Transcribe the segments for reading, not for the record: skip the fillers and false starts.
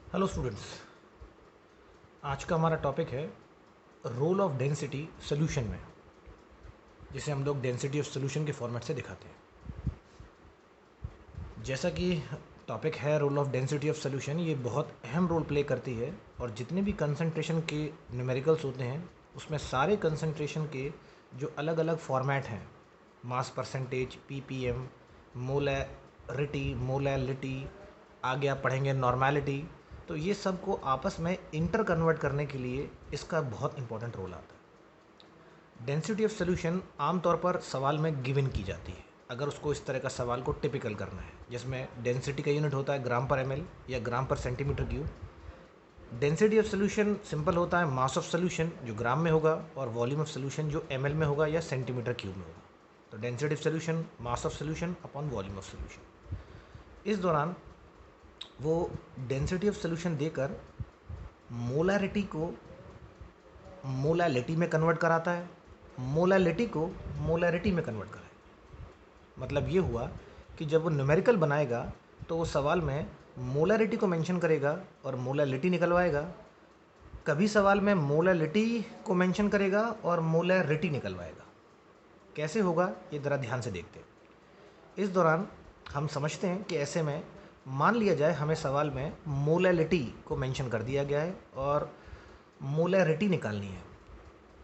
Hello students, आज का हमारा टॉपिक है रोल ऑफ डेंसिटी सोल्यूशन में, जिसे हम लोग डेंसिटी ऑफ सोल्यूशन के फॉर्मेट से दिखाते हैं। जैसा कि टॉपिक है role of density of solution, ये बहुत अहम रोल प्ले करती है और जितने भी कंसंट्रेशन के न्यूमेरिकल्स होते हैं उसमें सारे कंसंट्रेशन के जो अलग अलग फॉर्मेट हैं, मास परसेंटेज, पीपीएम, मोलैलिटी, आगे आप पढ़ेंगे नॉर्मेलिटी, तो ये सब को आपस में इंटर कन्वर्ट करने के लिए इसका बहुत इंपॉर्टेंट रोल आता है। डेंसिटी ऑफ सोल्यूशन आमतौर पर सवाल में गिवन की जाती है अगर उसको इस तरह का सवाल को टिपिकल करना है, जिसमें डेंसिटी का यूनिट होता है ग्राम पर एमएल या ग्राम पर centimetre cube. Density of solution simple होता है मास ऑफ सोल्यूशन जो ग्राम में होगा और वॉल्यूम ऑफ सोल्यूशन जो एमएल में होगा या सेंटीमीटर क्यूब में होगा। तो density of solution mass of solution upon volume of solution. इस दौरान वो डेंसिटी ऑफ सोल्यूशन देकर मोलैरिटी को मोलैलिटी में कन्वर्ट कराता है, मोलैलिटी को मोलैरिटी में कन्वर्ट कराएगा। मतलब ये हुआ कि जब वो न्यूमेरिकल बनाएगा तो वो सवाल में मोलैरिटी को मेंशन करेगा और मोलैलिटी निकलवाएगा। कभी सवाल में मोलैलिटी को मेंशन करेगा और मोलैरिटी निकलवाएगा। कैसे होगा ये ज़रा ध्यान से देखते हैं। इस दौरान हम समझते हैं कि ऐसे में मान लिया जाए हमें सवाल में मोलैलिटी को मेंशन कर दिया गया है और मोलैरिटी निकालनी है।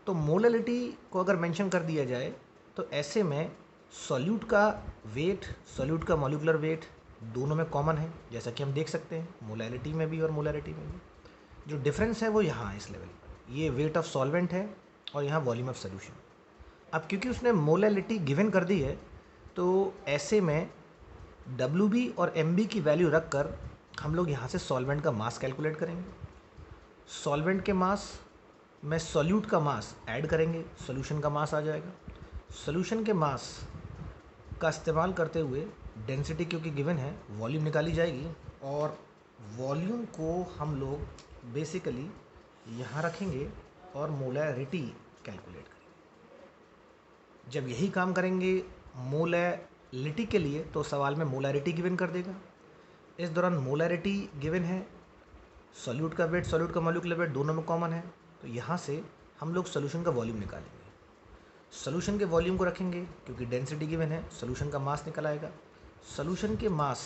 तो मोलैलिटी को अगर मेंशन कर दिया जाए तो ऐसे में सॉल्यूट का वेट, सॉल्यूट का मॉलिक्यूलर वेट दोनों में कॉमन है, जैसा कि हम देख सकते हैं मोलैलिटी में भी और मोलैरिटी में भी। जो डिफरेंस है वो यहाँ है इस लेवल पर, ये वेट ऑफ सॉल्वेंट है और यहाँ वॉल्यूम ऑफ सोल्यूशन। अब क्योंकि उसने मोलैलिटी गिवन कर दी है तो ऐसे में WB और MB की वैल्यू रख कर हम लोग यहाँ से सॉल्वेंट का मास कैलकुलेट करेंगे। सॉल्वेंट के मास में सॉल्यूट का मास ऐड करेंगे, सॉल्यूशन का मास आ जाएगा। सॉल्यूशन के मास का इस्तेमाल करते हुए डेंसिटी क्योंकि गिवन है, वॉल्यूम निकाली जाएगी और वॉल्यूम को हम लोग बेसिकली यहाँ रखेंगे और मोलैरिटी कैलकुलेट करेंगे। जब यही काम करेंगे मोलैलिटी के लिए तो सवाल में मोलैरिटी गिवन कर देगा। इस दौरान मोलैरिटी गिवन है, सॉल्यूट का वेट, सॉल्यूट का मॉलिक्यूलर वेट दोनों में कॉमन है, तो यहाँ से हम लोग सॉल्यूशन का वॉल्यूम निकालेंगे। सॉल्यूशन के वॉल्यूम को रखेंगे क्योंकि डेंसिटी गिवन है, सॉल्यूशन का मास निकल आएगा। सॉल्यूशन के मास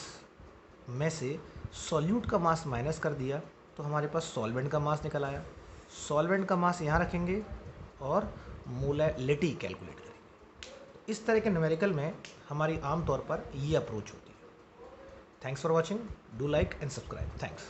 में से सॉल्यूट का मास माइनस कर दिया तो हमारे पास सॉल्वेंट का मास निकल आया। सॉल्वेंट का मास यहाँ रखेंगे और मोलैलिटी कैलकुलेट करेंगे। इस तरह के न्यूमेरिकल में हमारी आम तौर पर ये अप्रोच होती है। Thanks for watching, do like and subscribe. Thanks.